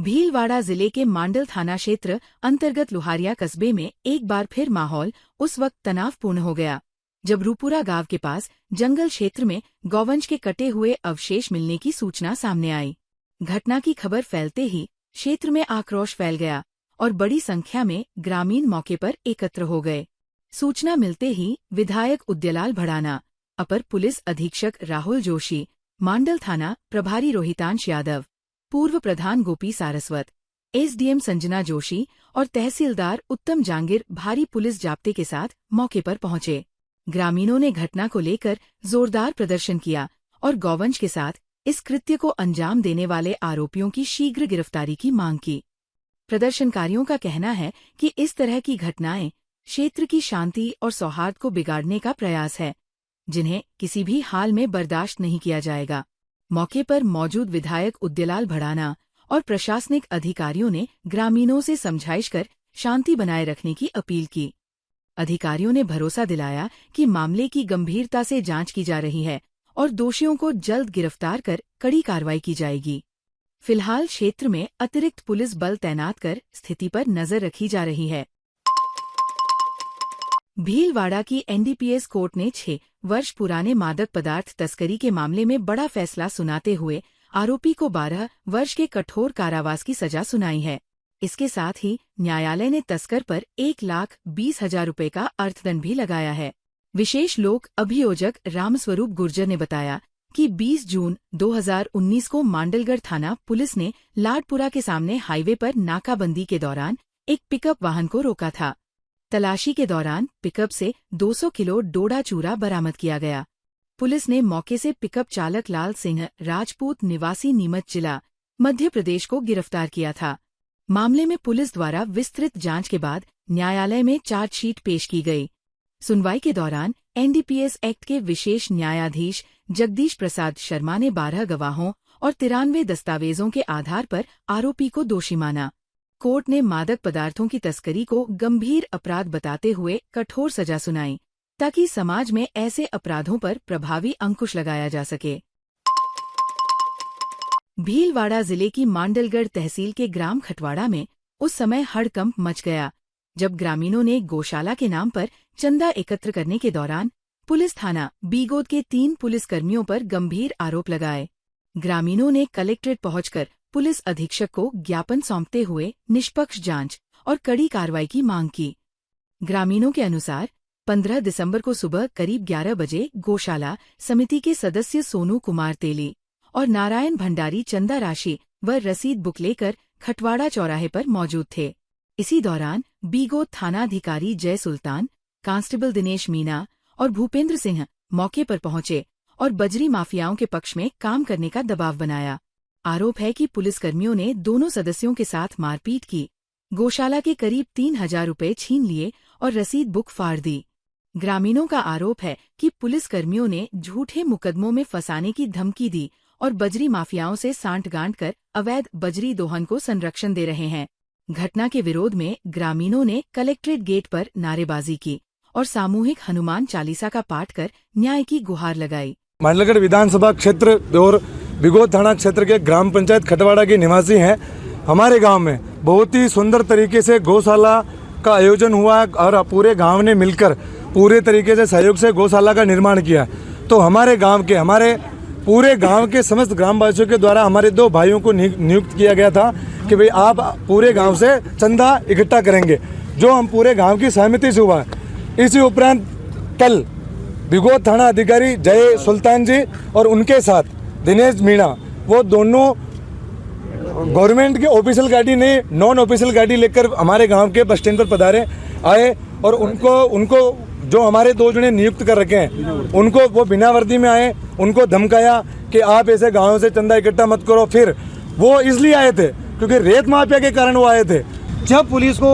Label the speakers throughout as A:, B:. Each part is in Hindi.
A: भीलवाड़ा जिले के मांडल थाना क्षेत्र अंतर्गत लुहारिया कस्बे में एक बार फिर माहौल उस वक्त तनावपूर्ण हो गया जब रूपुरा गांव के पास जंगल क्षेत्र में गौवंश के कटे हुए अवशेष मिलने की सूचना सामने आई। घटना की खबर फैलते ही क्षेत्र में आक्रोश फैल गया और बड़ी संख्या में ग्रामीण मौके पर एकत्र हो गए। सूचना मिलते ही विधायक उद्यलाल भड़ाना, अपर पुलिस अधीक्षक राहुल जोशी, मांडल थाना प्रभारी रोहितांश यादव, पूर्व प्रधान गोपी सारस्वत, एसडीएम संजना जोशी और तहसीलदार उत्तम जांगिर भारी पुलिस जाप्ते के साथ मौके पर पहुंचे। ग्रामीणों ने घटना को लेकर जोरदार प्रदर्शन किया और गौवंश के साथ इस कृत्य को अंजाम देने वाले आरोपियों की शीघ्र गिरफ्तारी की मांग की। प्रदर्शनकारियों का कहना है कि इस तरह की घटनाएं क्षेत्र की शांति और सौहार्द को बिगाड़ने का प्रयास है, जिन्हें किसी भी हाल में बर्दाश्त नहीं किया जाएगा। मौके पर मौजूद विधायक उद्यलाल भड़ाना और प्रशासनिक अधिकारियों ने ग्रामीणों से समझाइश कर शांति बनाए रखने की अपील की। अधिकारियों ने भरोसा दिलाया कि मामले की गंभीरता से जांच की जा रही है और दोषियों को जल्द गिरफ्तार कर कड़ी कार्रवाई की जाएगी। फिलहाल क्षेत्र में अतिरिक्त पुलिस बल तैनात कर स्थिति पर नजर रखी जा रही है। भीलवाड़ा की एनडीपीएस कोर्ट ने 6 वर्ष पुराने मादक पदार्थ तस्करी के मामले में बड़ा फैसला सुनाते हुए आरोपी को 12 वर्ष के कठोर कारावास की सजा सुनाई है। इसके साथ ही न्यायालय ने तस्कर पर 1,20,000 रुपये का अर्थदंड भी लगाया है। विशेष लोक अभियोजक रामस्वरूप गुर्जर ने बताया कि 20 जून 2019 को मांडलगढ़ थाना पुलिस ने लाडपुरा के सामने हाईवे पर नाकाबंदी के दौरान एक पिकअप वाहन को रोका था। तलाशी के दौरान पिकअप से 200 किलो डोडा चूरा बरामद किया गया। पुलिस ने मौके से पिकअप चालक लाल सिंह राजपूत निवासी नीमच जिला मध्य प्रदेश को गिरफ्तार किया था। मामले में पुलिस द्वारा विस्तृत जांच के बाद न्यायालय में चार्जशीट पेश की गई। सुनवाई के दौरान एनडीपीएस एक्ट के विशेष न्यायाधीश जगदीश प्रसाद शर्मा ने 12 गवाहों और 93 दस्तावेजों के आधार पर आरोपी को दोषी माना। कोर्ट ने मादक पदार्थों की तस्करी को गंभीर अपराध बताते हुए कठोर सजा सुनाई, ताकि समाज में ऐसे अपराधों पर प्रभावी अंकुश लगाया जा सके। भीलवाड़ा जिले की मांडलगढ़ तहसील के ग्राम खटवाड़ा में उस समय हड़कंप मच गया जब ग्रामीणों ने गौशाला के नाम पर चंदा एकत्र करने के दौरान पुलिस थाना बीगोद के 3 पुलिसकर्मियों पर गंभीर आरोप लगाए। ग्रामीणों ने कलेक्ट्रेट पहुंचकर पुलिस अधीक्षक को ज्ञापन सौंपते हुए निष्पक्ष जांच और कड़ी कार्रवाई की मांग की। ग्रामीणों के अनुसार 15 दिसंबर को सुबह करीब 11 बजे गौशाला समिति के सदस्य सोनू कुमार तेली और नारायण भंडारी चंदा राशि व रसीद बुक लेकर खटवाड़ा चौराहे पर मौजूद थे। इसी दौरान बीगोद थानाधिकारी जय सुल्तान, कांस्टेबल दिनेश मीना और भूपेंद्र सिंह मौके पर पहुंचे और बजरी माफियाओं के पक्ष में काम करने का दबाव बनाया। आरोप है कि पुलिसकर्मियों ने दोनों सदस्यों के साथ मारपीट की, गौशाला के करीब 3,000 रुपये छीन लिए और रसीद बुक फाड़ दी। ग्रामीणों का आरोप है कि पुलिसकर्मियों ने झूठे मुकदमों में फंसाने की धमकी दी और बजरी माफियाओं से सांठगांठ कर अवैध बजरी दोहन को संरक्षण दे रहे हैं। घटना के विरोध में ग्रामीणों ने कलेक्ट्रेट गेट पर नारेबाजी की और सामूहिक हनुमान चालीसा का पाठ कर न्याय की गुहार लगाई।
B: मांडलगढ़ विधानसभा क्षेत्र और बीगोद थाना क्षेत्र के ग्राम पंचायत खटवाड़ा के निवासी हैं। हमारे गांव में बहुत ही सुंदर तरीके से गौशाला का आयोजन हुआ और पूरे गांव ने मिलकर पूरे तरीके से सहयोग से गौशाला का निर्माण किया। तो हमारे पूरे गांव के समस्त ग्रामवासियों के द्वारा हमारे 2 भाइयों को नियुक्त किया गया था कि भाई आप पूरे गांव से चंदा इकट्ठा करेंगे, जो हम पूरे गांव की सहमति से हुआ। इसी उपरांत कल बीगोद थाना अधिकारी जय सुल्तान जी और उनके साथ दिनेश मीणा, वो दोनों गवर्नमेंट के ऑफिशियल गाड़ी नहीं नॉन ऑफिशियल गाड़ी लेकर हमारे गांव के बस स्टैंड पर पधारे आए और उनको जो हमारे 2 जने नियुक्त कर रखे हैं उनको वो बिना वर्दी में आए, उनको धमकाया कि आप ऐसे गाँव से चंदा इकट्ठा मत करो। फिर वो इसलिए आए थे क्योंकि रेत माफिया के कारण वो आए थे।
C: जब पुलिस को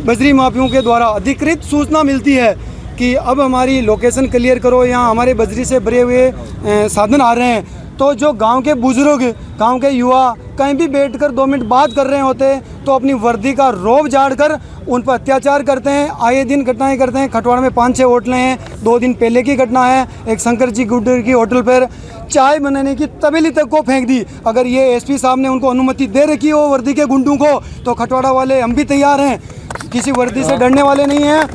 C: बजरी माफियों के द्वारा अधिकृत सूचना मिलती है कि अब हमारी लोकेशन क्लियर करो, यहाँ हमारे बजरी से भरे हुए साधन आ रहे हैं, तो जो गांव के बुजुर्ग, गांव के युवा कहीं भी बैठकर 2 मिनट बात कर रहे होते तो अपनी वर्दी का रौब झाड़कर उन पर अत्याचार करते हैं। आए दिन घटनाएं करते हैं। खटवाड़ा में 5-6 होटलें हैं। 2 दिन पहले की घटना है, एक शंकर जी गुड्डर की होटल पर चाय बनाने की तपेली तक को फेंक दी। अगर ये एसपी साहब ने उनको अनुमति दे रखी हो वर्दी के गुंडों को, तो खटवाड़ा वाले हम भी तैयार हैं, किसी वर्दी से डरने वाले नहीं हैं।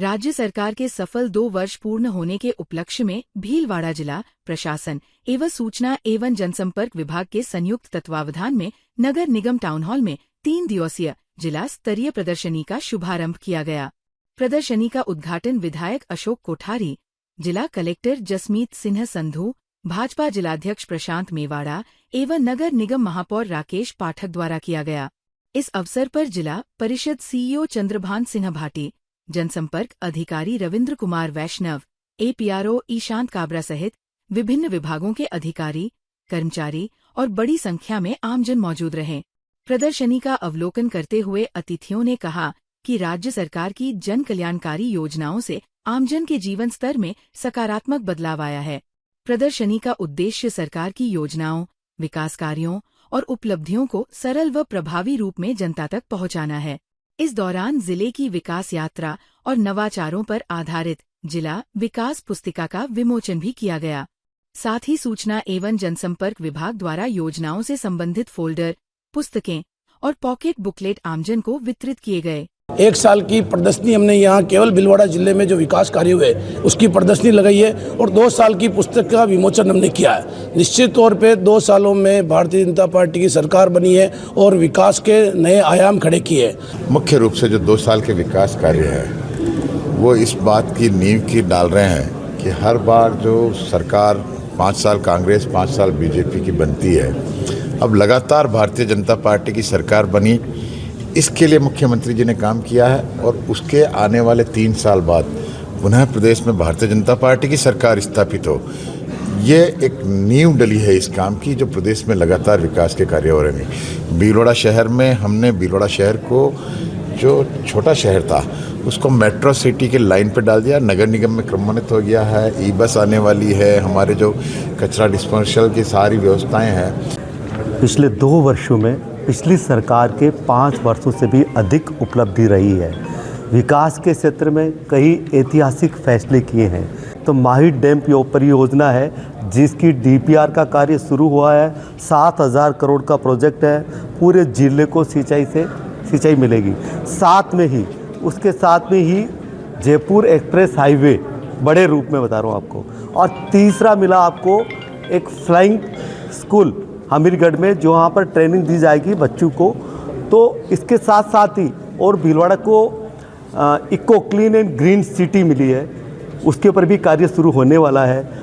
A: राज्य सरकार के सफल 2 वर्ष पूर्ण होने के उपलक्ष्य में भीलवाड़ा जिला प्रशासन एवं सूचना एवं जनसंपर्क विभाग के संयुक्त तत्वावधान में नगर निगम टाउन हॉल में 3 दिवसीय जिला स्तरीय प्रदर्शनी का शुभारंभ किया गया। प्रदर्शनी का उद्घाटन विधायक अशोक कोठारी, जिला कलेक्टर जसमीत सिन्हा संधू, भाजपा जिलाध्यक्ष प्रशांत मेवाड़ा एवं नगर निगम महापौर राकेश पाठक द्वारा किया गया। इस अवसर पर जिला परिषद सीईओ चंद्रभान सिन्हा भाटी, जनसंपर्क अधिकारी रविंद्र कुमार वैष्णव, एपीआरओ ईशांत काबरा सहित विभिन्न विभागों के अधिकारी, कर्मचारी और बड़ी संख्या में आमजन मौजूद रहे। प्रदर्शनी का अवलोकन करते हुए अतिथियों ने कहा कि राज्य सरकार की जन कल्याणकारी योजनाओं से आमजन के जीवन स्तर में सकारात्मक बदलाव आया है। प्रदर्शनी का उद्देश्य सरकार की योजनाओं, विकास कार्यों और उपलब्धियों को सरल व प्रभावी रूप में जनता तक पहुंचाना है। इस दौरान जिले की विकास यात्रा और नवाचारों पर आधारित जिला विकास पुस्तिका का विमोचन भी किया गया। साथ ही सूचना एवं जनसंपर्क विभाग द्वारा योजनाओं से संबंधित फोल्डर, पुस्तकें और पॉकेट बुकलेट आमजन को वितरित किए गए।
D: 1 साल की प्रदर्शनी हमने यहाँ केवल भीलवाड़ा जिले में जो विकास कार्य हुए उसकी प्रदर्शनी लगाई है और 2 साल की पुस्तक का विमोचन हमने किया है। निश्चित तौर पे 2 सालों में भारतीय जनता पार्टी की सरकार बनी है और विकास के नए आयाम खड़े किए हैं।
E: मुख्य रूप से जो 2 साल के विकास कार्य है वो इस बात की नींव की डाल रहे हैं कि हर बार जो सरकार 5 साल कांग्रेस 5 साल बीजेपी की बनती है, अब लगातार भारतीय जनता पार्टी की सरकार बनी, इसके लिए मुख्यमंत्री जी ने काम किया है और उसके आने वाले 3 साल बाद पुनः प्रदेश में भारतीय जनता पार्टी की सरकार स्थापित हो, ये एक नींव डली है इस काम की, जो प्रदेश में लगातार विकास के कार्य हो रहे हैं। भीलवाड़ा शहर में हमने भीलवाड़ा शहर को, जो छोटा शहर था, उसको मेट्रो सिटी के लाइन पे डाल दिया। नगर निगम में क्रमोन्नत हो गया है, ई बस आने वाली है, हमारे जो कचरा डिस्पोजल की सारी व्यवस्थाएँ हैं।
F: पिछले 2 वर्षों में पिछली सरकार के 5 वर्षों से भी अधिक उपलब्धि रही है। विकास के क्षेत्र में कई ऐतिहासिक फैसले किए हैं। तो माही डैम परियोजना है जिसकी डीपीआर का कार्य शुरू हुआ है। 7,000 करोड़ का प्रोजेक्ट है। पूरे जिले को सिंचाई मिलेगी। साथ में ही उसके साथ में ही जयपुर एक्सप्रेस हाईवे बड़े रूप में बता रहा हूँ आपको। और तीसरा मिला आपको एक फ्लाइंग स्कूल हमीरगढ़ में, जो वहाँ पर ट्रेनिंग दी जाएगी बच्चों को। तो इसके साथ साथ ही और भीलवाड़ा को eco clean and green city मिली है, उसके ऊपर भी कार्य शुरू होने वाला है।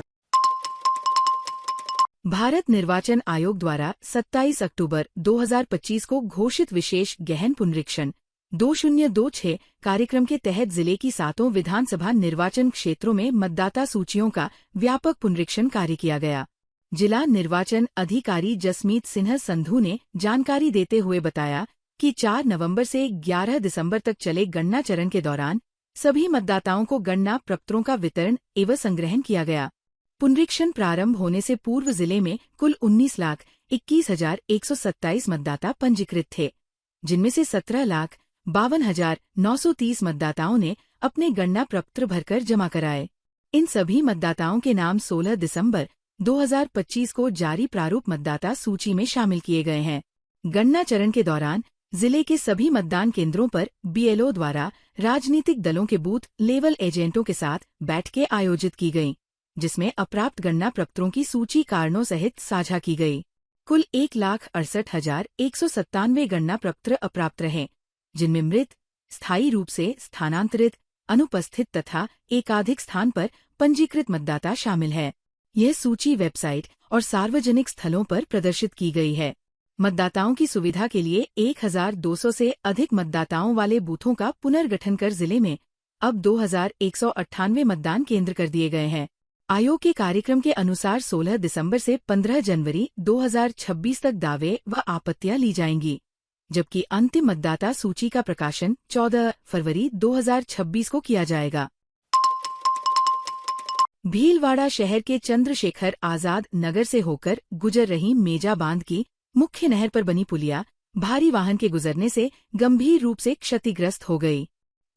A: भारत निर्वाचन आयोग द्वारा 27 अक्टूबर 2025 को घोषित विशेष गहन पुनरीक्षण 2026 कार्यक्रम के तहत जिले की 7 विधानसभा निर्वाचन क्षेत्रों में मतदाता सूचियों का व्यापक पुनरीक्षण कार्य किया गया। जिला निर्वाचन अधिकारी जसमीत सिन्हा संधू ने जानकारी देते हुए बताया कि 4 नवंबर से 11 दिसंबर तक चले गणना चरण के दौरान सभी मतदाताओं को गणना प्रपत्रों का वितरण एवं संग्रहण किया गया। पुनरीक्षण प्रारंभ होने से पूर्व जिले में कुल 19,21,127 मतदाता पंजीकृत थे, जिनमें से 17,52,930 मतदाताओं ने अपने गणना प्रपत्र भरकर जमा कराए। इन सभी मतदाताओं के नाम 16 दिसंबर 2025 को जारी प्रारूप मतदाता सूची में शामिल किए गए हैं। गणना चरण के दौरान जिले के सभी मतदान केंद्रों पर बीएलओ द्वारा राजनीतिक दलों के बूथ लेवल एजेंटों के साथ बैठकें आयोजित की गईं, जिसमें अप्राप्त गणना प्रपत्रों की सूची कारणों सहित साझा की गई। कुल 1,68,197 गणना प्रपत्र अप्राप्त रहे, जिनमें मृत, स्थायी रूप से स्थानांतरित, अनुपस्थित तथा एकाधिक स्थान पर पंजीकृत मतदाता शामिल है। यह सूची वेबसाइट और सार्वजनिक स्थलों पर प्रदर्शित की गई है। मतदाताओं की सुविधा के लिए 1,200 से अधिक मतदाताओं वाले बूथों का पुनर्गठन कर जिले में अब 2,198 मतदान केंद्र कर दिए गए हैं। आयोग के कार्यक्रम के अनुसार 16 दिसंबर से 15 जनवरी 2026 तक दावे व आपत्तियां ली जाएंगी, जबकि अंतिम मतदाता सूची का प्रकाशन 14 फरवरी 2026 को किया जाएगा। भीलवाड़ा शहर के चंद्रशेखर आजाद नगर से होकर गुजर रही मेजा बांध की मुख्य नहर पर बनी पुलिया भारी वाहन के गुजरने से गंभीर रूप से क्षतिग्रस्त हो गई।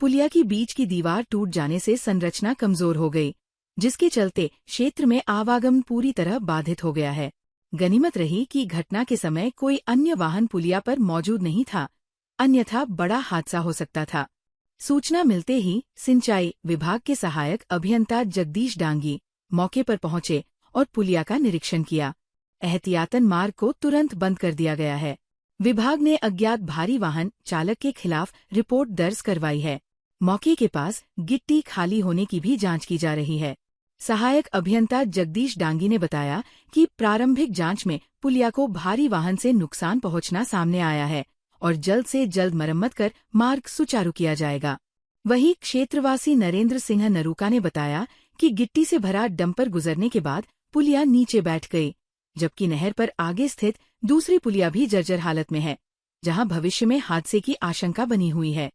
A: पुलिया की बीच की दीवार टूट जाने से संरचना कमजोर हो गई, जिसके चलते क्षेत्र में आवागमन पूरी तरह बाधित हो गया है। गनीमत रही कि घटना के समय कोई अन्य वाहन पुलिया पर मौजूद नहीं था, अन्यथा बड़ा हादसा हो सकता था। सूचना मिलते ही सिंचाई विभाग के सहायक अभियंता जगदीश डांगी मौके पर पहुंचे और पुलिया का निरीक्षण किया। एहतियातन मार्ग को तुरंत बंद कर दिया गया है। विभाग ने अज्ञात भारी वाहन चालक के खिलाफ रिपोर्ट दर्ज करवाई है। मौके के पास गिट्टी खाली होने की भी जांच की जा रही है। सहायक अभियंता जगदीश डांगी ने बताया कि प्रारंभिक जांच में पुलिया को भारी वाहन से नुकसान पहुंचना सामने आया है और जल्द से जल्द मरम्मत कर मार्ग सुचारू किया जाएगा। वहीं क्षेत्रवासी नरेंद्र सिंह नरूका ने बताया कि गिट्टी से भरा डंपर गुजरने के बाद पुलिया नीचे बैठ गई, जबकि नहर पर आगे स्थित दूसरी पुलिया भी जर्जर हालत में है, जहां भविष्य में हादसे की आशंका बनी हुई है।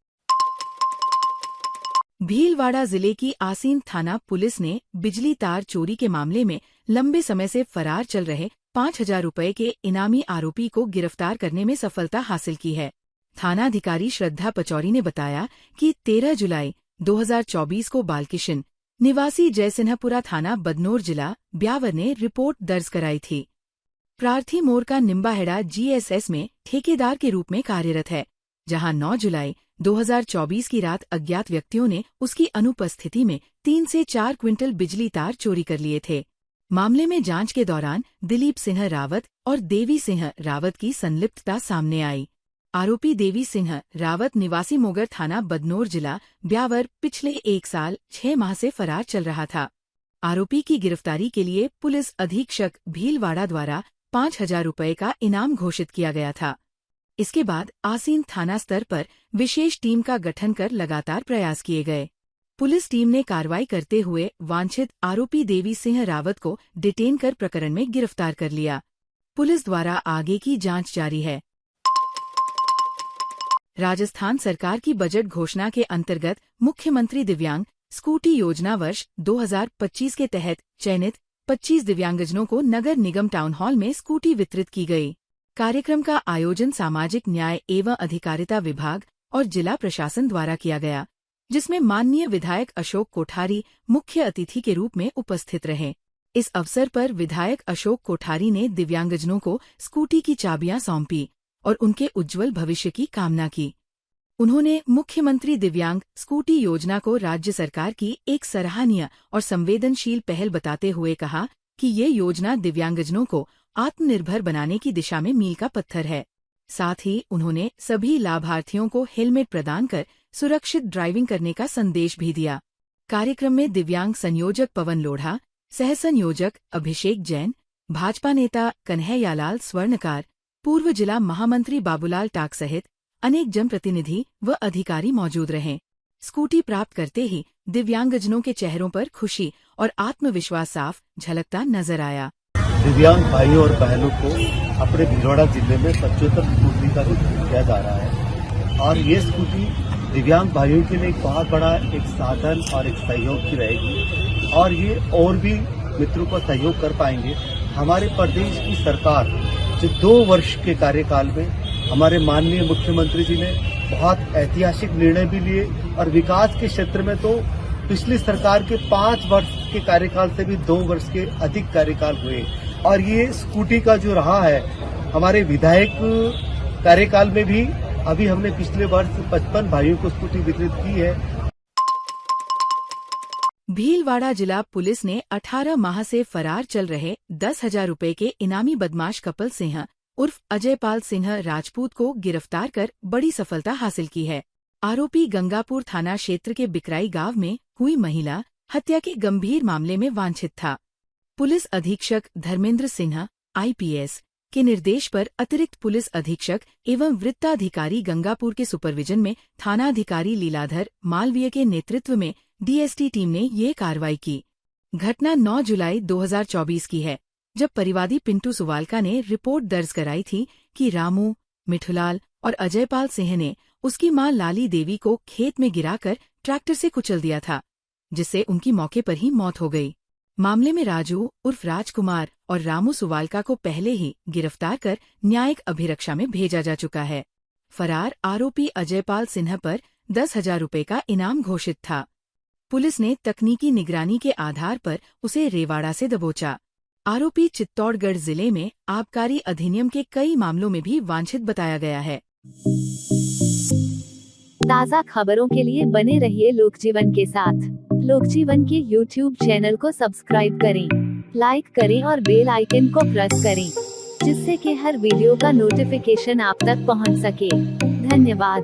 A: भीलवाड़ा जिले की आसीन थाना पुलिस ने बिजली तार चोरी के मामले में लंबे समय से फरार चल रहे 5,000 रुपये के इनामी आरोपी को गिरफ्तार करने में सफलता हासिल की है। थानाधिकारी श्रद्धा पचौरी ने बताया कि 13 जुलाई 2024 को बालकिशन निवासी जयसिन्हपुरा थाना बदनोर जिला ब्यावर ने रिपोर्ट दर्ज कराई थी। प्रार्थी मोर का निम्बाहेड़ा GSS में ठेकेदार के रूप में कार्यरत है, जहां 9 जुलाई 2024 की रात अज्ञात व्यक्तियों ने उसकी अनुपस्थिति में 3 से 4 क्विंटल बिजली तार चोरी कर लिए थे। मामले में जांच के दौरान दिलीप सिंह रावत और देवी सिंह रावत की संलिप्तता सामने आई। आरोपी देवी सिंह रावत निवासी मोगर थाना बदनोर जिला ब्यावर पिछले 1 साल 6 माह से फरार चल रहा था। आरोपी की गिरफ्तारी के लिए पुलिस अधीक्षक भीलवाड़ा द्वारा 5,000 रुपये का इनाम घोषित किया गया था। इसके बाद आसीन थाना स्तर पर विशेष टीम का गठन कर लगातार प्रयास किए गए। पुलिस टीम ने कार्रवाई करते हुए वांछित आरोपी देवी सिंह रावत को डिटेन कर प्रकरण में गिरफ्तार कर लिया। पुलिस द्वारा आगे की जांच जारी है। राजस्थान सरकार की बजट घोषणा के अंतर्गत मुख्यमंत्री दिव्यांग स्कूटी योजना वर्ष 2025 के तहत चयनित 25 दिव्यांगजनों को नगर निगम टाउन हॉल में स्कूटी वितरित की गई। कार्यक्रम का आयोजन सामाजिक न्याय एवं अधिकारिता विभाग और जिला प्रशासन द्वारा किया गया, जिसमें माननीय विधायक अशोक कोठारी मुख्य अतिथि के रूप में उपस्थित रहे। इस अवसर पर विधायक अशोक कोठारी ने दिव्यांगजनों को स्कूटी की चाबियां सौंपी और उनके उज्जवल भविष्य की कामना की। उन्होंने मुख्यमंत्री दिव्यांग स्कूटी योजना को राज्य सरकार की एक सराहनीय और संवेदनशील पहल बताते हुए कहा कि ये योजना दिव्यांगजनों को आत्मनिर्भर बनाने की दिशा में मील का पत्थर है। साथ ही उन्होंने सभी लाभार्थियों को हेलमेट प्रदान कर सुरक्षित ड्राइविंग करने का संदेश भी दिया। कार्यक्रम में दिव्यांग संयोजक पवन लोढ़ा, सह संयोजक अभिषेक जैन, भाजपा नेता कन्हैयालाल स्वर्णकार, पूर्व जिला महामंत्री बाबूलाल टाक सहित अनेक जनप्रतिनिधि व अधिकारी मौजूद रहे। स्कूटी प्राप्त करते ही दिव्यांगजनों के चेहरों पर खुशी और आत्मविश्वास साफ झलकता नजर आया।
F: दिव्यांग भाइयों और बहनों को अपने भीलवाड़ा जिले में 75 स्कूटी का वितरण किया जा रहा है और ये स्कूटी दिव्यांग भाइयों के लिए एक बहुत बड़ा एक साधन और एक सहयोग की रहेगी और ये और भी मित्रों को सहयोग कर पाएंगे। हमारे प्रदेश की सरकार जो 2 वर्ष के कार्यकाल में हमारे माननीय मुख्यमंत्री जी ने बहुत ऐतिहासिक निर्णय भी लिए और विकास के क्षेत्र में तो पिछली सरकार के 5 वर्ष के कार्यकाल से भी 2 वर्ष के अधिक कार्यकाल हुए और ये स्कूटी का जो रहा है हमारे विधायक कार्यकाल में भी अभी हमने पिछले वर्ष 55 भाइयों को स्कूटी वितरित की है।
A: भीलवाड़ा जिला पुलिस ने 18 माह से फरार चल रहे 10,000 रुपये के इनामी बदमाश कपिल सिंह उर्फ अजयपाल सिंह राजपूत को गिरफ्तार कर बड़ी सफलता हासिल की है। आरोपी गंगापुर थाना क्षेत्र के बिकराई गांव में हुई महिला हत्या के गंभीर मामले में वांछित था। पुलिस अधीक्षक धर्मेंद्र सिन्हा IPS के निर्देश पर अतिरिक्त पुलिस अधीक्षक एवं वृत्ताधिकारी गंगापुर के सुपरविजन में थानाधिकारी लीलाधर मालवीय के नेतृत्व में DST टीम ने ये कार्रवाई की। घटना 9 जुलाई 2024 की है, जब परिवादी पिंटू सुवालका ने रिपोर्ट दर्ज कराई थी कि रामू, मिठुलाल और अजयपाल सिंह ने उसकी मां लाली देवी को खेत में गिराकर ट्रैक्टर से कुचल दिया था, जिससे उनकी मौके पर ही मौत हो गई। मामले में राजू उर्फ राजकुमार और रामू सुवालका को पहले ही गिरफ्तार कर न्यायिक अभिरक्षा में भेजा जा चुका है। फरार आरोपी अजयपाल सिन्हा पर 10,000 रुपये का इनाम घोषित था। पुलिस ने तकनीकी निगरानी के आधार पर उसे रेवाड़ा से दबोचा। आरोपी चित्तौड़गढ़ जिले में आबकारी अधिनियम के कई मामलों में भी वांछित बताया गया है।
G: ताज़ा खबरों के लिए बने रहिए लोकजीवन के साथ। लोकजीवन के YouTube चैनल को सब्सक्राइब करें, लाइक करें और बेल आइकन को प्रेस करें, जिससे कि हर वीडियो का नोटिफिकेशन आप तक पहुंच सके। धन्यवाद।